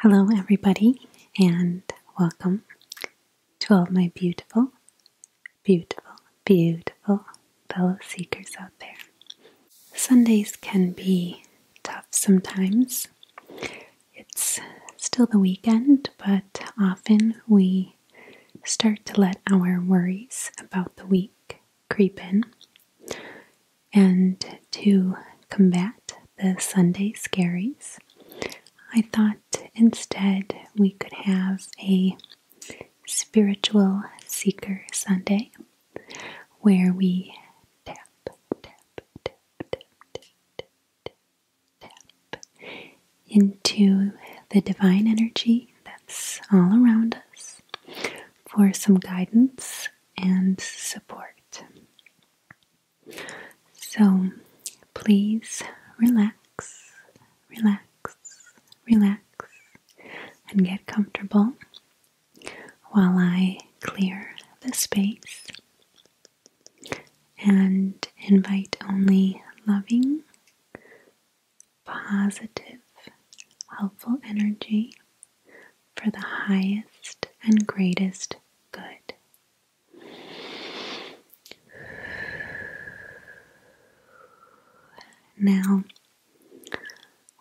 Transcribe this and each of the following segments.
Hello, everybody, and welcome to all my beautiful, beautiful, beautiful fellow seekers out there. Sundays can be tough sometimes. It's still the weekend, but often we start to let our worries about the week creep in. And to combat the Sunday scaries, I thought instead we could have a spiritual seeker Sunday where we tap, into the divine energy that's all around us for some guidance and support. So please relax, and get comfortable while I clear the space and invite only loving, positive, helpful energy for the highest and greatest good. Now,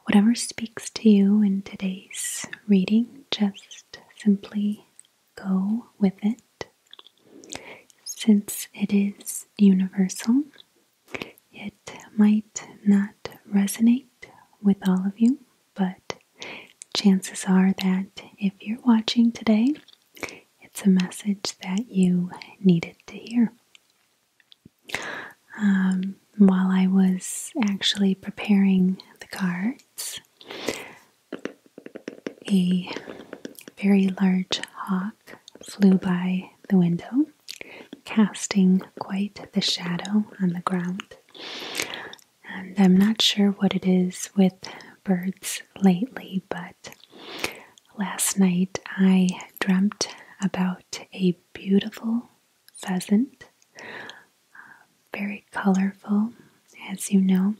whatever speaks to you in today's reading, just simply go with it. Since it is universal, it might not resonate with all of you, but chances are that if you're watching today, it's a message that you needed to hear. While I was actually preparing the cards, a very large hawk flew by the window, casting quite the shadow on the ground. And I'm not sure what it is with birds lately, but last night I dreamt about a beautiful pheasant, very colorful, as you know.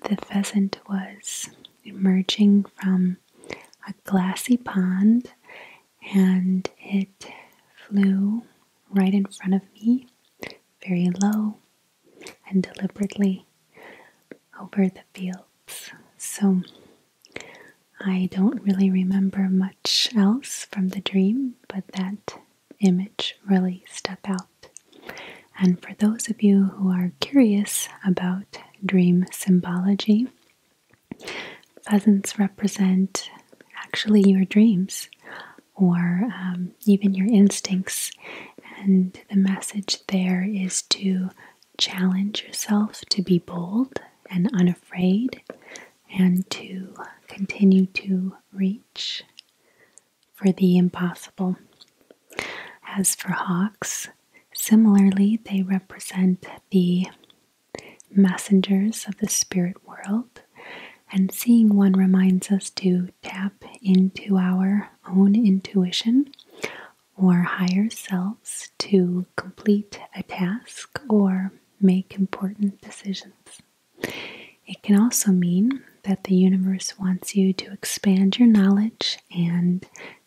The pheasant was emerging from a glassy pond, and it flew right in front of me, very low and deliberately over the fields. So I don't really remember much else from the dream, but that image really stuck out. And for those of you who are curious about dream symbology, pheasants represent actually your dreams or even your instincts. And the message there is to challenge yourself to be bold and unafraid and to continue to reach for the impossible. As for hawks, similarly, they represent the messengers of the spirit world, and seeing one reminds us to tap into our own intuition or higher selves to complete a task or make important decisions. It can also mean that the universe wants you to expand your knowledge and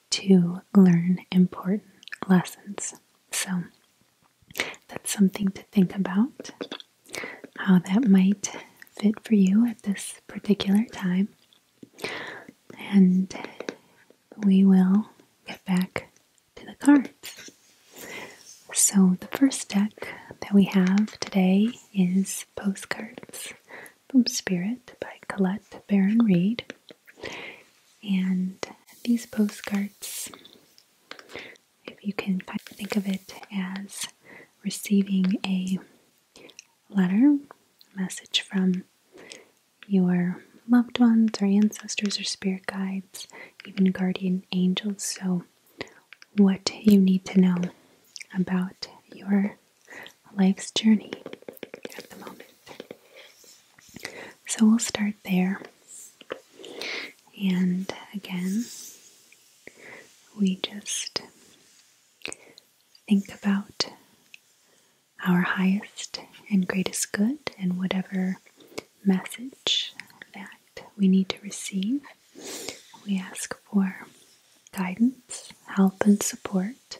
to learn important lessons. So that's something to think about, how that might fit for you at this particular time. And we will get back to the cards. So the first deck that we have today is Postcards from Spirit by Colette Baron Reed. And these postcards, if you can kind of think of it as receiving a letter, a message from your loved ones or ancestors or spirit guides, even guardian angels. So what you need to know about your life's journey at the moment. So we'll start there. And again, we just think about our highest and greatest good and whatever message that we need to receive. We ask for guidance, help, and support.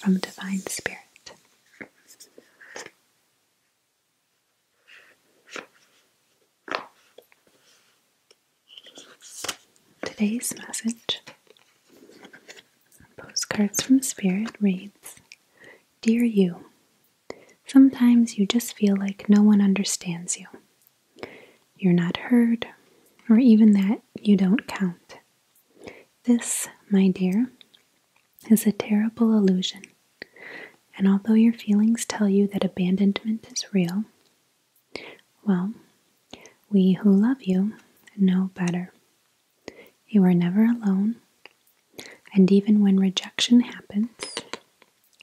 From Divine Spirit. Today's message, Postcards from Spirit, reads, Dear you, sometimes you just feel like no one understands you. You're not heard, or even that you don't count. This, my dear, is a terrible illusion, and although your feelings tell you that abandonment is real, well, we who love you know better. You are never alone, and even when rejection happens,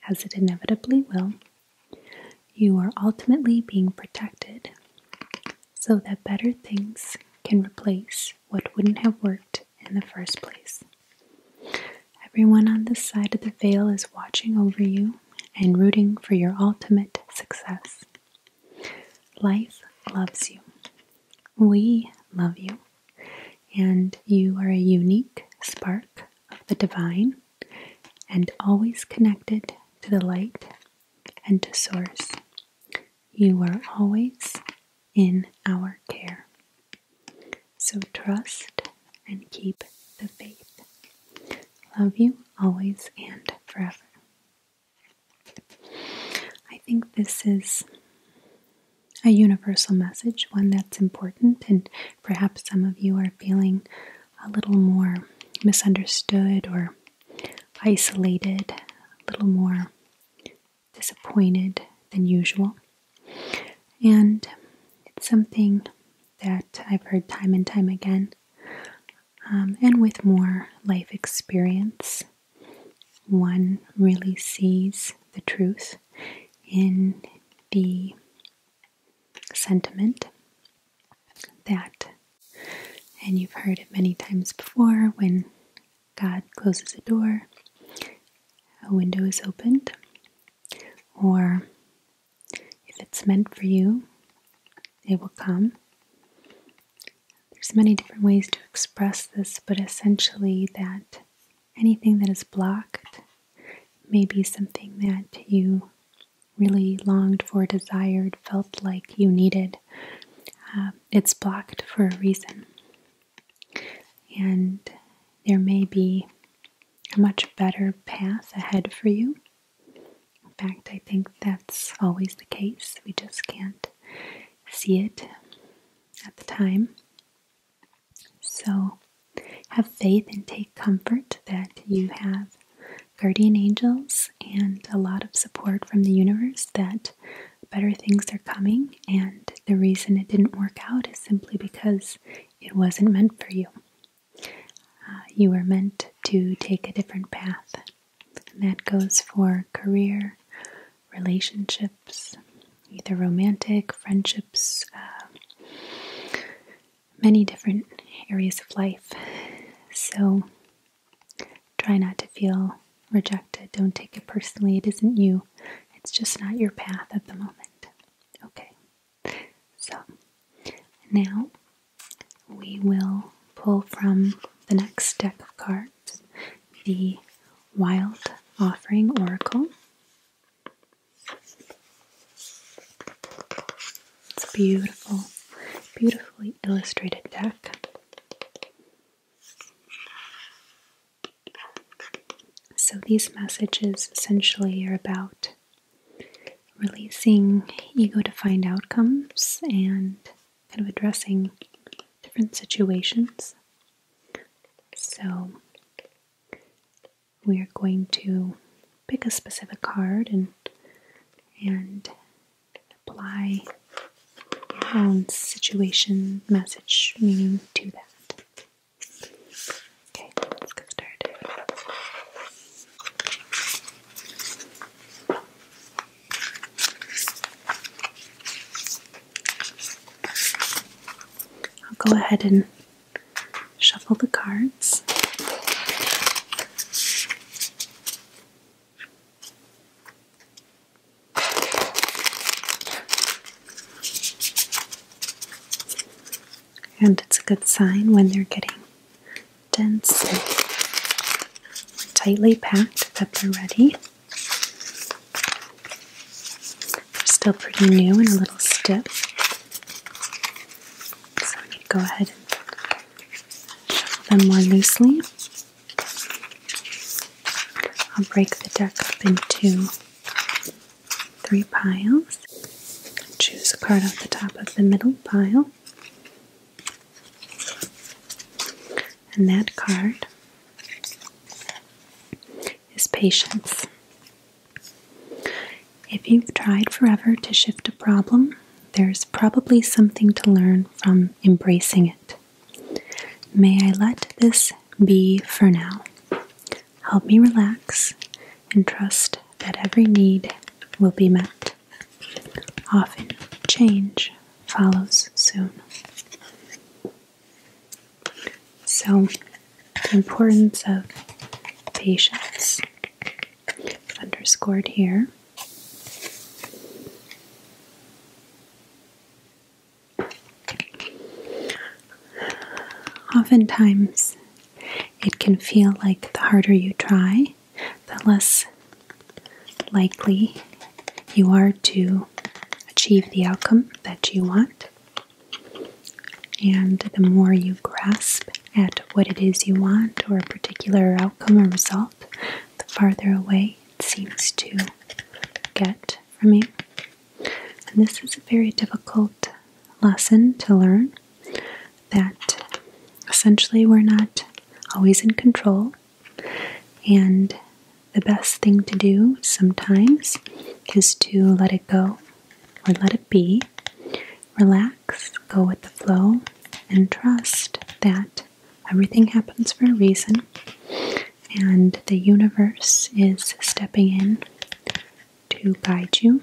as it inevitably will, you are ultimately being protected so that better things can replace what wouldn't have worked in the first place. Everyone on this side of the veil is watching over you and rooting for your ultimate success. Life loves you. We love you. And you are a unique spark of the divine and always connected to the light and to Source. You are always in our care. So trust and keep the faith. Love you always and forever. I think this is a universal message, one that's important, and perhaps some of you are feeling a little more misunderstood or isolated, a little more disappointed than usual. And it's something that I've heard time and time again, and with more life experience, one really sees the truth in the sentiment that, and you've heard it many times before, when God closes a door, a window is opened, or if it's meant for you, it will come. There's many different ways to express this, but essentially that anything that is blocked may be something that you really longed for, desired, felt like you needed. It's blocked for a reason. And there may be a much better path ahead for you. In fact, I think that's always the case. We just can't see it at the time. So have faith and take comfort that you have guardian angels and a lot of support from the universe that better things are coming, and the reason it didn't work out is simply because it wasn't meant for you. You were meant to take a different path, and that goes for career, relationships, either romantic, friendships, many different areas of life. So try not to feel rejected. Don't take it personally. It isn't you. It's just not your path at the moment. Okay. So now we will pull from the next deck of cards, the Wild Offering Oracle. It's a beautiful, beautifully illustrated deck. So these messages essentially are about releasing ego-defined outcomes and kind of addressing different situations. So we are going to pick a specific card and apply your own situation, message, meaning to that. Okay, let's get started. I'll go ahead and shuffle the cards. And it's a good sign when they're getting dense and tightly packed that they're ready. They're still pretty new and a little stiff. So I'm going to go ahead and shuffle them more loosely. I'll break the deck up into 3 piles. Choose a card off the top of the middle pile. And that card is patience. If you've tried forever to shift a problem, there's probably something to learn from embracing it. May I let this be for now. Help me relax and trust that every need will be met. Often, change follows soon. So, the importance of patience, underscored here. Oftentimes, it can feel like the harder you try, the less likely you are to achieve the outcome that you want. And the more you grasp at what it is you want, or a particular outcome or result, the farther away it seems to get from you. And this is a very difficult lesson to learn, that essentially we're not always in control, and the best thing to do sometimes is to let it go or let it be, relax, go with the flow, and trust that everything happens for a reason, and the universe is stepping in to guide you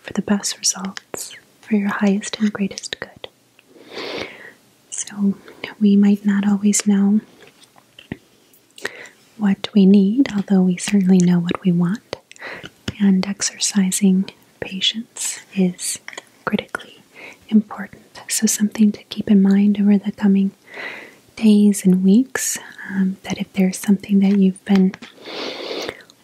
for the best results, for your highest and greatest good. So we might not always know what we need, although we certainly know what we want, and exercising patience is critically important. So something to keep in mind over the coming days and weeks, that if there's something that you've been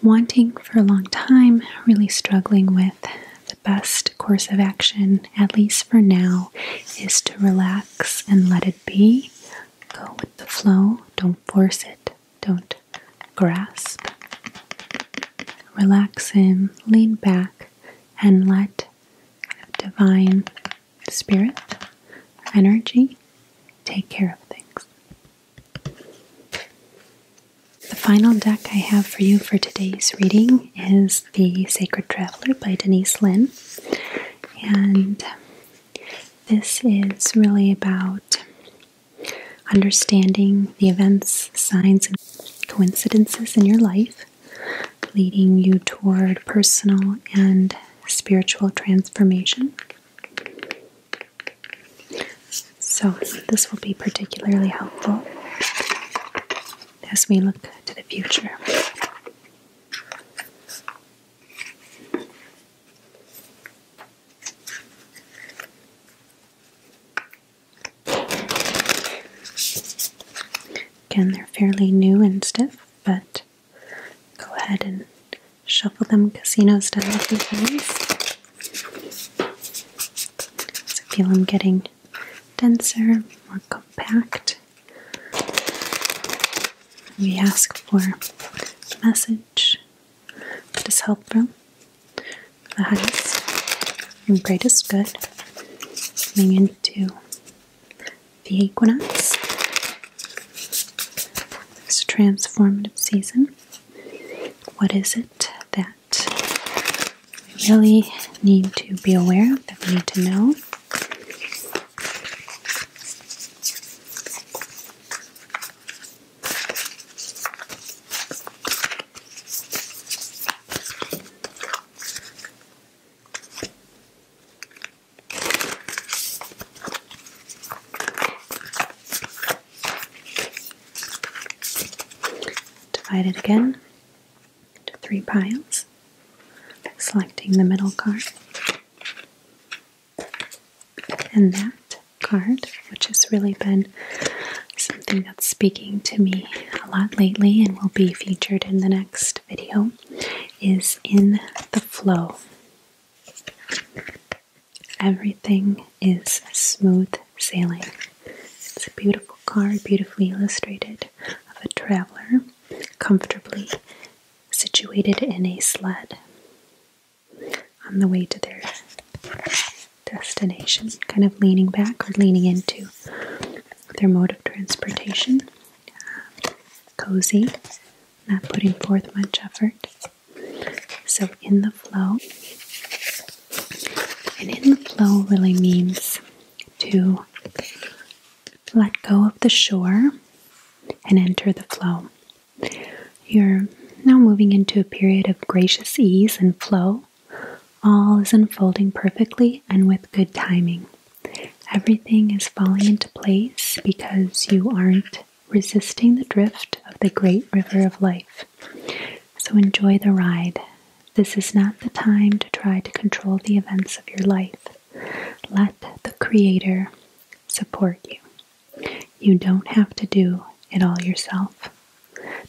wanting for a long time, really struggling with, the best course of action, at least for now, is to relax and let it be. Go with the flow. Don't force it. Don't grasp. Relax and lean back and let divine spirit, energy, take care of things. The final deck I have for you for today's reading is The Sacred Traveler by Denise Linn. And this is really about understanding the events, signs, and coincidences in your life, leading you toward personal and spiritual transformation. So this will be particularly helpful as we look to the future. Again, they're fairly new and stiff, but go ahead and shuffle them casino style a few times. So feel them getting denser, more compact. We ask for a message that is helpful, the highest and greatest good, coming into the equinox, this transformative season. What is it that we really need to be aware of, that we need to know? Divide it again into 3 piles, selecting the middle card, and that card, which has really been something that's speaking to me a lot lately and will be featured in the next video, is in the flow. Everything is smooth sailing. It's a beautiful card, beautifully illustrated, of a traveler comfortably situated in a sled on the way to their destination, kind of leaning back or leaning into their mode of transportation. Cozy, not putting forth much effort. So in the flow. And in the flow really means to let go of the shore and enter the flow. You're now moving into a period of gracious ease and flow. All is unfolding perfectly and with good timing. Everything is falling into place because you aren't resisting the drift of the great river of life. So enjoy the ride. This is not the time to try to control the events of your life. Let the Creator support you. You don't have to do it all yourself.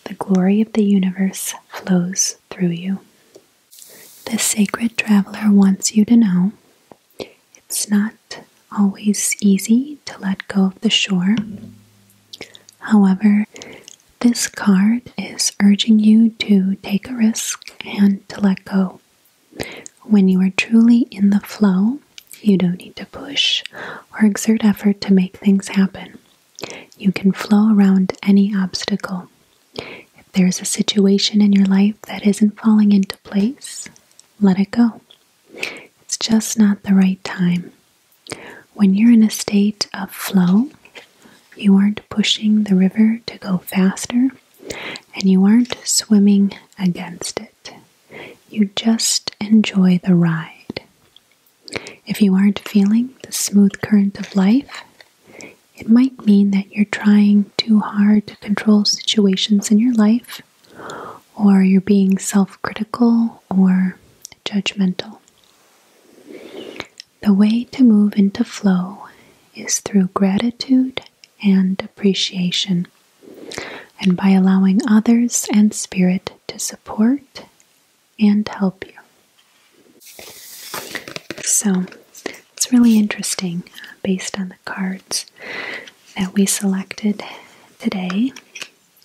The glory of the universe flows through you. The sacred traveler wants you to know it's not always easy to let go of the shore. However, this card is urging you to take a risk and to let go. When you are truly in the flow, you don't need to push or exert effort to make things happen. You can flow around any obstacle. If there's a situation in your life that isn't falling into place, let it go. It's just not the right time. When you're in a state of flow, you aren't pushing the river to go faster, and you aren't swimming against it. You just enjoy the ride. If you aren't feeling the smooth current of life, it might mean that you're trying too hard to control situations in your life, or you're being self-critical or judgmental. The way to move into flow is through gratitude and appreciation, and by allowing others and spirit to support and help you. So it's really interesting, based on the cards that we selected today.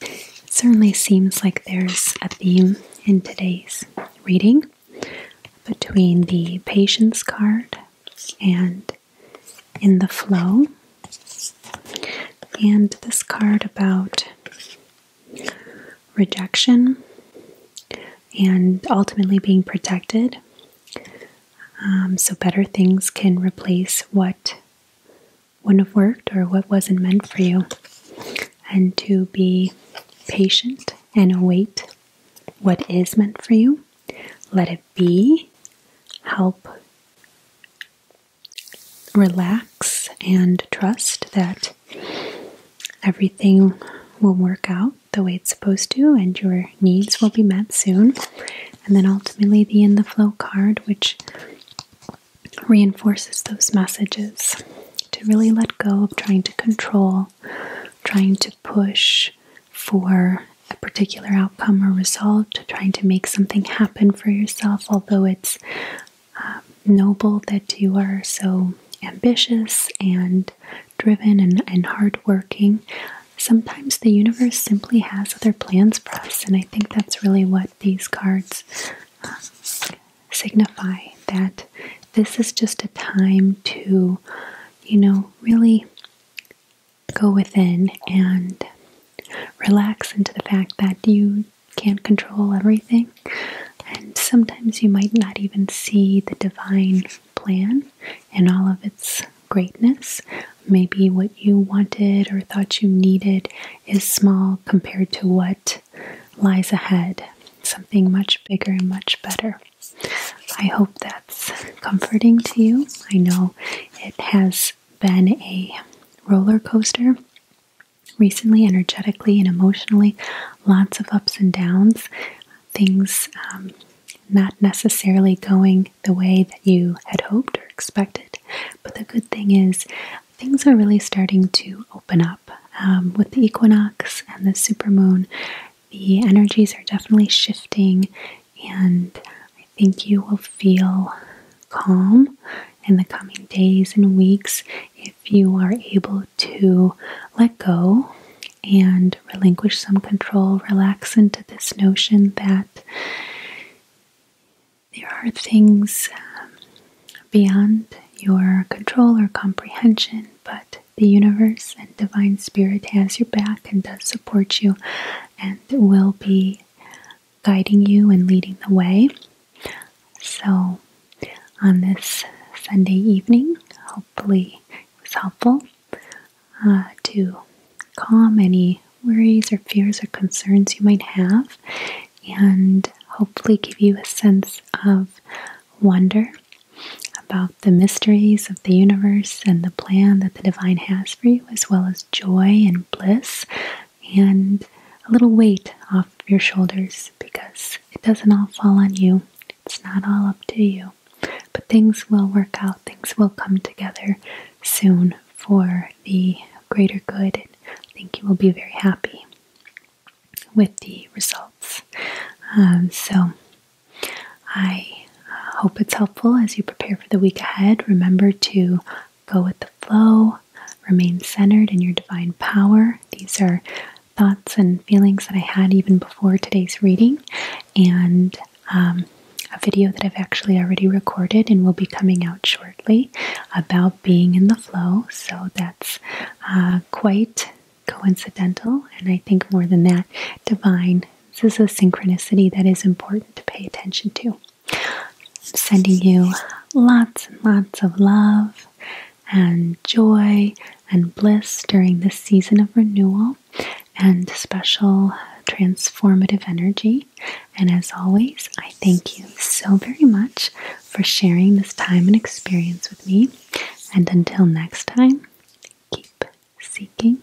It certainly seems like there's a theme in today's reading between the patience card and in the flow, and this card about rejection and ultimately being protected, so better things can replace what wouldn't have worked or what wasn't meant for you, and to be patient and await what is meant for you. Let it be. Help relax and trust that everything will work out the way it's supposed to and your needs will be met soon. And then ultimately the In the Flow card, which reinforces those messages to really let go of trying to control, trying to push for a particular outcome or result, trying to make something happen for yourself, although it's noble that you are so ambitious and driven and hardworking. Sometimes the universe simply has other plans for us, and I think that's really what these cards signify, that this is just a time to, really go within and relax into the fact that you can't control everything. And sometimes you might not even see the divine plan in all of its greatness. Maybe what you wanted or thought you needed is small compared to what lies ahead. Something much bigger and much better. I hope that's comforting to you. I know it has been a roller coaster recently, energetically and emotionally. Lots of ups and downs. Things not necessarily going the way that you had hoped or expected. But the good thing is things are really starting to open up. With the equinox and the supermoon, the energies are definitely shifting, and I think you will feel calm in the coming days and weeks if you are able to let go and relinquish some control, relax into this notion that there are things beyond your control or comprehension, but the universe and divine spirit has your back and does support you and will be guiding you and leading the way. So on this Sunday evening, hopefully it was helpful to calm any worries or fears or concerns you might have, and hopefully give you a sense of wonder about the mysteries of the universe and the plan that the divine has for you, as well as joy and bliss and a little weight off of your shoulders, because it doesn't all fall on you. It's not all up to you. But things will work out. Things will come together soon for the greater good. And I think you will be very happy with the results. So I hope it's helpful as you prepare for the week ahead. Remember to go with the flow, remain centered in your divine power. These are thoughts and feelings that I had even before today's reading, and a video that I've actually already recorded and will be coming out shortly about being in the flow. So that's quite coincidental, and I think more than that, divine. This is a synchronicity that is important to pay attention to. I'm sending you lots and lots of love and joy and bliss during this season of renewal and special transformative energy. And as always, I thank you so very much for sharing this time and experience with me. And until next time, keep seeking